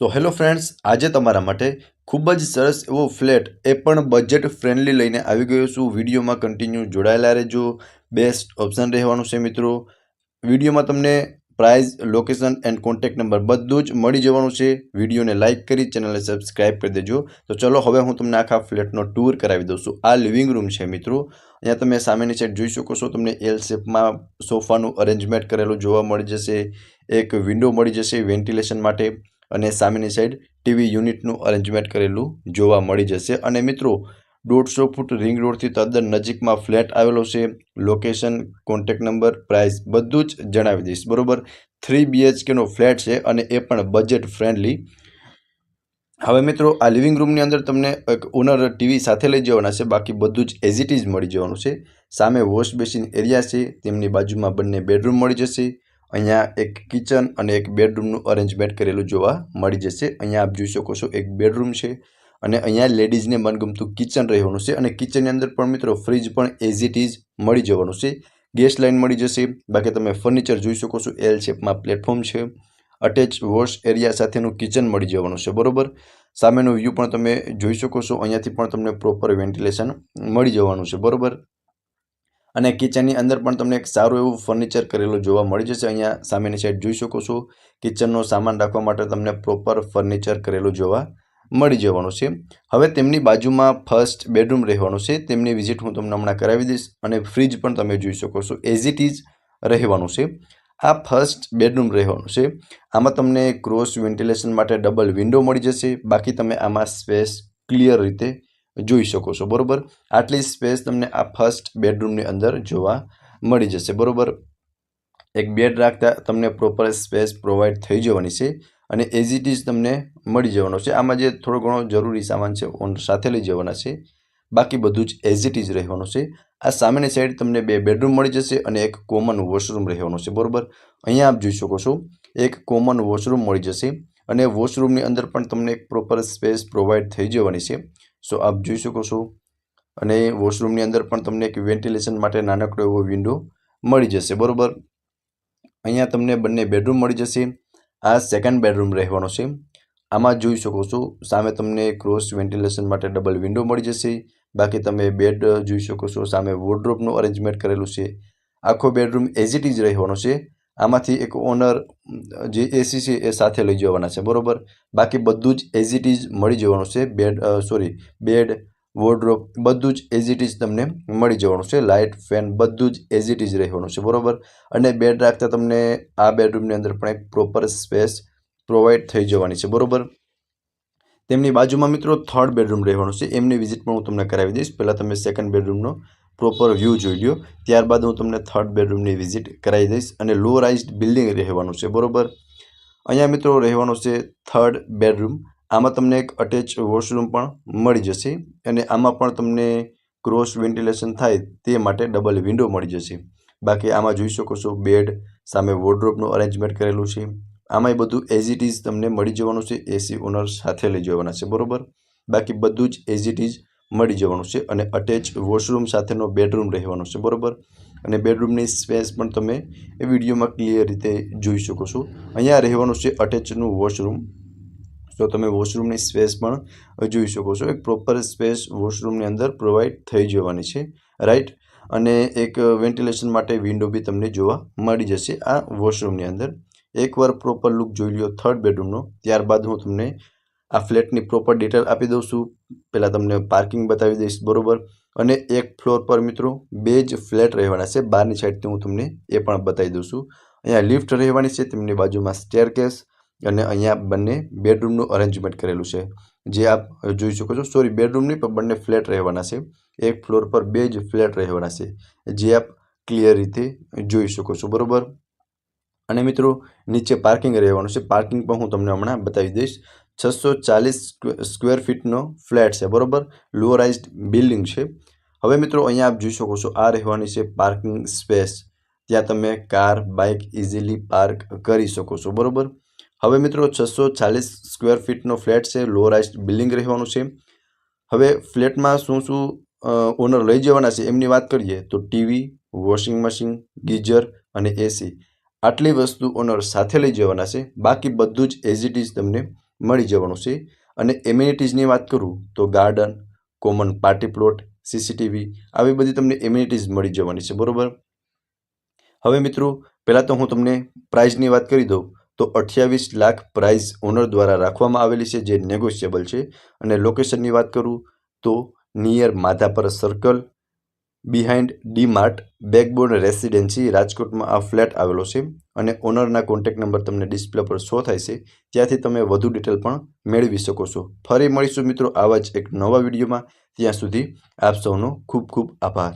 તો hello friends, આજે તમારા માટે ખૂબ જ સરસ એવો ફ્લેટ એ પણ બજેટ ફ્રેન્ડલી લઈને આવી ગયો છું। વિડીયોમાં કન્ટિન્યુ જોડાયેલા રહેજો। બેસ્ટ ઓપ્શન રહેવાનું છે મિત્રો। વિડીયોમાં તમને price, location and contact number બધું જ મળી જવાનું છે। વિડીયોને લાઇક કરી ચેનલને સબસ્ક્રાઇબ કરી દેજો। તો ચલો હવે હું તમને આખા ફ્લેટનો ટૂર કરાવી દઉં છું। આ લિવિંગ રૂમ છે મિત્રો। અહીંયા તમે સામેની સાઈડ જોઈ શકો છો, તમને એલ શેપમાં સોફાનું અરેન્જમેન્ટ કરેલું જોવા મળી જશે। એક વિન્ડો મળી જશે વેન્ટિલેશન માટે અને સામેની સાઈડ ટીવી યુનિટનું અરેન્જમેન્ટ કરેલું જોવા મળી જશે। અને મિત્રો 150 ફૂટ રિંગ રોડથી તદ્દન નજીકમાં ફ્લેટ આવેલો છે। લોકેશન, કોન્ટેક્ટ નંબર, પ્રાઇસ બધું જ જણાવી દઈશ, બરોબર। 3 BHKનો ફ્લેટ છે અને એ પણ બજેટ ફ્રેન્ડલી। હવે મિત્રો આ લિવિંગ રૂમની અંદર તમને એક ઓનર ટીવી સાથે લઈ જવાના છે, બાકી બધું જ એઝ ઇટ ઇઝ મળી જવાનું છે। સામે વોશ બેસિન એરિયા છે, તેમની બાજુમાં બંને બેડરૂમ મળી જશે। અહીંયા એક કિચન અને એક બેડરૂમનું અરેન્જમેન્ટ કરેલું જોવા મળી જશે। અહીંયા આપ જોઈ શકો છો એક બેડરૂમ છે અને અહીંયા લેડીઝને મનગમતું કિચન રહેવાનું છે અને કિચનની અંદર પણ મિત્રો ફ્રીજ પણ એઝ ઇટ ઇઝ મળી જવાનું છે। ગેસ લાઇન મળી જશે। બાકી તમે ફર્નિચર જોઈ શકો છો, એલ શેપમાં પ્લેટફોર્મ છે। અટેચ વોશ એરિયા સાથેનું કિચન મળી જવાનું છે, બરોબર। સામેનો વ્યૂ પણ તમે જોઈ શકો છો, અહીંયાથી પણ તમને પ્રોપર વેન્ટિલેશન મળી જવાનું છે, બરોબર। અને કિચનની અંદર પણ તમને એક સારું એવું ફર્નિચર કરેલું જોવા મળી જશે। અહીંયા સામેની સાઈડ જોઈ શકો છો, કિચનનો સામાન રાખવા માટે તમને પ્રોપર ફર્નિચર કરેલું જોવા મળી જવાનું છે। હવે તેમની બાજુમાં ફર્સ્ટ બેડરૂમ રહેવાનું છે, તેમની વિઝિટ હું તમને હમણાં કરાવી દઈશ। અને ફ્રીજ પણ તમે જોઈ શકો છો, એઝ ઇટ ઇઝ રહેવાનું છે। આ ફર્સ્ટ બેડરૂમ રહેવાનું છે। આમાં તમને ક્રોસ વેન્ટિલેશન માટે ડબલ વિન્ડો મળી જશે। બાકી તમે આમાં સ્પેસ ક્લિયર રીતે જોઈ શકો છો, બરોબર। આટલી સ્પેસ તમને આ ફર્સ્ટ બેડરૂમની અંદર જોવા મળી જશે, બરોબર। એક બેડ રાખતા તમને પ્રોપર સ્પેસ પ્રોવાઈડ થઈ જવાની છે અને એઝ ઇટ ઇઝ તમને મળી જવાનો છે। આમાં જે થોડો ઘણો જરૂરી સામાન છે ઓનર સાથે લઈ જવાના છે, બાકી બધું જ એઝ ઇટ ઇઝ રહેવાનું છે। આ સામેની સાઈડ તમને 2 બેડરૂમ મળી જશે અને એક કોમન વોશરૂમ રહેવાનું છે, બરોબર। અહીંયા આપ જોઈ શકો છો, એક કોમન વોશરૂમ મળી જશે અને વોશરૂમની અંદર પણ તમને એક પ્રોપર સ્પેસ પ્રોવાઈડ થઈ જવાની છે। સો આપ જોઈ શકો છો, અને વોશરૂમની અંદર પણ તમને એક વેન્ટિલેશન માટે નાનકડો એવો વિન્ડો મળી જશે, બરોબર। અહીંયા તમને બંને બેડરૂમ મળી જશે। આ સેકન્ડ બેડરૂમ રહેવાનો છે। આમાં જોઈ શકો છો, સામે તમને ક્રોસ વેન્ટિલેશન માટે ડબલ વિન્ડો મળી જશે। બાકી તમે બેડ જોઈ શકો છો, સામે વોર્ડરોબનું અરેન્જમેન્ટ કરેલું છે। આખો બેડરૂમ એઝ ઇટ ઇઝ રહેવાનો છે। આમાંથી એક ઓનર જે એસી છે એ સાથે લઈ જવાના છે, બરોબર। બાકી બધું જ એઝ ઇટ ઇઝ મળી જવાનું છે। બેડ, વોર્ડરોબ બધું જ એઝ ઇટ ઇઝ તમને મળી જવાનું છે। લાઇટ, ફેન બધું જ એઝ ઇટ ઇઝ રહેવાનું છે, બરોબર। અને બેડ રાખતા તમને આ બેડરૂમની અંદર પણ એક પ્રોપર સ્પેસ પ્રોવાઈડ થઈ જવાની છે, બરોબર। તેમની બાજુમાં મિત્રો થર્ડ બેડરૂમ રહેવાનું છે, એમની વિઝિટ પણ હું તમને કરાવી દઈશ। પહેલાં તમે સેકન્ડ બેડરૂમનો પ્રોપર વ્યૂ જોઈ લ્યો, ત્યારબાદ હું તમને થર્ડ બેડરૂમની વિઝિટ કરાવી દઈશ। અને લો રાઇઝડ બિલ્ડિંગ રહેવાનું છે, બરોબર। અહીંયા મિત્રો રહેવાનું છે થર્ડ બેડરૂમ। આમાં તમને એક અટેચ વોશરૂમ પણ મળી જશે અને આમાં પણ તમને ક્રોસ વેન્ટિલેશન થાય તે માટે ડબલ વિન્ડો મળી જશે। બાકી આમાં જોઈ શકો છો, બેડ, સામે વોર્ડરોબનું અરેન્જમેન્ટ કરેલું છે। આમાંય બધું એઝ ઇટ ઇઝ તમને મળી જવાનું છે। એસી ઓનર સાથે લઈ જવાના છે, બરોબર। બાકી બધું જ એઝ ઇટ ઇઝ મળી જવાનું છે અને અટેચ વોશરૂમ સાથેનો બેડરૂમ રહેવાનો છે, બરોબર। અને બેડરૂમની સ્પેસ પણ તમે એ વિડીયોમાં ક્લિયર રીતે જોઈ શકો છો। અહીંયા રહેવાનું છે અટેચનું વોશરૂમ। તો તમે વોશરૂમની સ્પેસ પણ જોઈ શકો છો, એક પ્રોપર સ્પેસ વોશરૂમની અંદર પ્રોવાઈડ થઈ જવાની છે, રાઈટ। અને એક વેન્ટિલેશન માટે વિન્ડો બી તમને જોવા મળી જશે આ વોશરૂમની અંદર। એકવાર પ્રોપર લુક જોઈ લ્યો થર્ડ બેડરૂમનો, ત્યારબાદ હું તમને આ ફ્લેટની પ્રોપર ડિટેલ આપી દઉં છું। પહેલાં તમને પાર્કિંગ બતાવી દઈશ, બરોબર। અને એક ફ્લોર પર મિત્રો 2 જ ફ્લેટ રહેવાના છે, બહારની સાઈડથી હું તમને એ પણ બતાવી દઉં છું। અહીંયા લિફ્ટ રહેવાની છે, તેમની બાજુમાં સ્ટેરકેસ અને અહીંયા બંને બેડરૂમનું અરેન્જમેન્ટ કરેલું છે, જે આપ જોઈ શકો છો। સોરી, બેડરૂમ નહીં પણ બંને ફ્લેટ રહેવાના છે। એક ફ્લોર પર 2 જ ફ્લેટ રહેવાના છે, જે આપ ક્લિયર રીતે જોઈ શકો છો, બરોબર। અને મિત્રો નીચે પાર્કિંગ રહેવાનું છે, પાર્કિંગ પણ હું તમને હમણાં બતાવી દઈશ। 640 સ્ક્વેર ફીટનો ફ્લેટ છે, બરોબર। લો રાઇઝડ બિલ્ડિંગ છે। હવે મિત્રો અહીંયા આપ જોઈ શકો છો, આ રહેવાની છે પાર્કિંગ સ્પેસ। ત્યાં તમે કાર, બાઇક ઇઝીલી પાર્ક કરી શકો છો, બરોબર। હવે મિત્રો 640 સ્ક્વેર ફીટનો ફ્લેટ છે, લો રાઇઝડ બિલ્ડિંગ રહેવાનું છે। હવે ફ્લેટમાં શું ઓનર લઈ જવાના છે એમની વાત કરીએ તો ટીવી, વોશિંગ મશીન, ગીઝર અને એસી, આટલી વસ્તુ ઓનર સાથે લઈ જવાના છે। બાકી બધું જ એઝ ઇટ ઇઝ તમને મળી જવાનું છે. અને એમ્યુનિટીઝની વાત કરું તો garden, common party plot, CCTV આવી બધી તમને એમ્યુનિટીઝ મળી જવાની છે, બરાબર. હવે મિત્રો પહેલાં તો હું તમને પ્રાઇઝની વાત કરી દઉં તો 28 લાખ પ્રાઇઝ ઓનર દ્વારા રાખવામાં આવેલી છે, જે નેગોશિયેબલ છે. અને લોકેશનની વાત કરું તો near Madhapar circle, behind DMart, backbone residency, રાજકોટમાં આ ફ્લેટ આવેલો છે. અને ઓનરના કોન્ટેક્ટ નંબર તમને ડિસ્પ્લે પર શો થાય છે, ત્યાંથી તમે વધુ ડિટેલ પણ મેળવી શકો છો. ફરી મળીશું મિત્રો આવા જ એક નવા વિડીયોમાં. ત્યાં સુધી આપ સૌનો ખૂબ ખૂબ આભાર.